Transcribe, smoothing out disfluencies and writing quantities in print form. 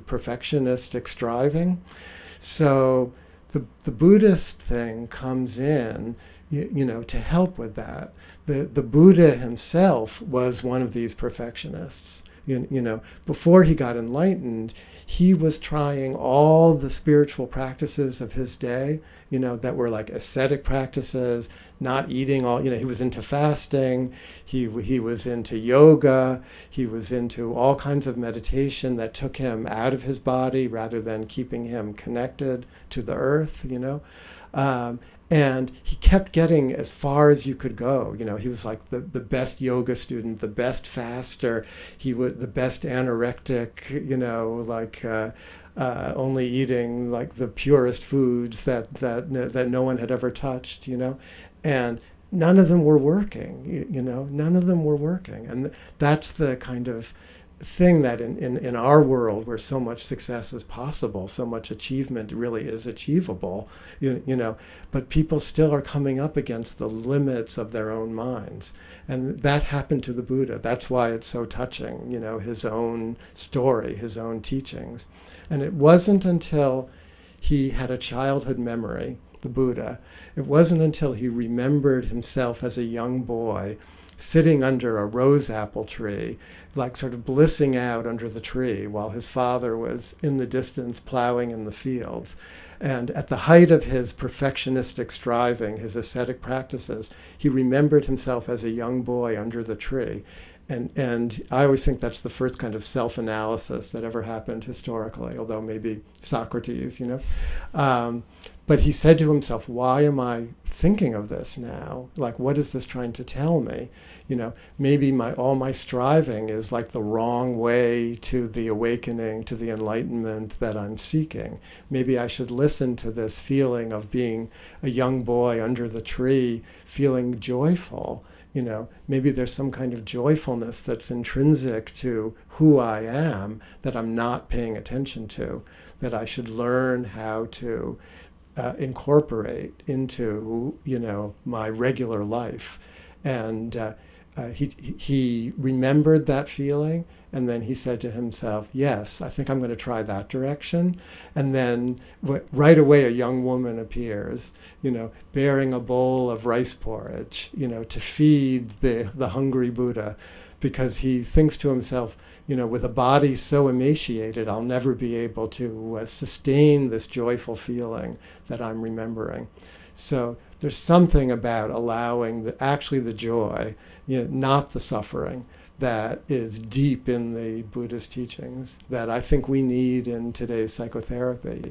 perfectionistic striving. So the Buddhist thing comes in, to help with that. The Buddha himself was one of these perfectionists. Before he got enlightened, he was trying all the spiritual practices of his day, that were like ascetic practices, not eating all, he was into fasting, he was into yoga, he was into all kinds of meditation that took him out of his body rather than keeping him connected to the earth, and he kept getting as far as you could go. He was like the best yoga student, the best faster, he was the best anorectic, only eating like the purest foods that no one had ever touched, and none of them were working, none of them were working. And that's the kind of thing that in our world where so much success is possible, so much achievement really is achievable, but people still are coming up against the limits of their own minds. And that happened to the Buddha. That's why it's so touching, his own story, his own teachings. And it wasn't until he had a childhood memory, the Buddha, it wasn't until he remembered himself as a young boy sitting under a rose apple tree, like sort of blissing out under the tree while his father was in the distance plowing in the fields. And at the height of his perfectionistic striving, his ascetic practices, he remembered himself as a young boy under the tree. And I always think that's the first kind of self-analysis that ever happened historically, although maybe Socrates, But he said to himself, why am I thinking of this now? Like, what is this trying to tell me? Maybe all my striving is like the wrong way to the awakening, to the enlightenment that I'm seeking. Maybe I should listen to this feeling of being a young boy under the tree, feeling joyful. Maybe there's some kind of joyfulness that's intrinsic to who I am that I'm not paying attention to, that I should learn how to incorporate into, my regular life. And he remembered that feeling, and then he said to himself, yes, I think I'm going to try that direction. And then right away a young woman appears, bearing a bowl of rice porridge, to feed the hungry Buddha, because he thinks to himself, with a body so emaciated, I'll never be able to sustain this joyful feeling that I'm remembering. So there's something about allowing the joy, not the suffering, that is deep in the Buddhist teachings that I think we need in today's psychotherapy.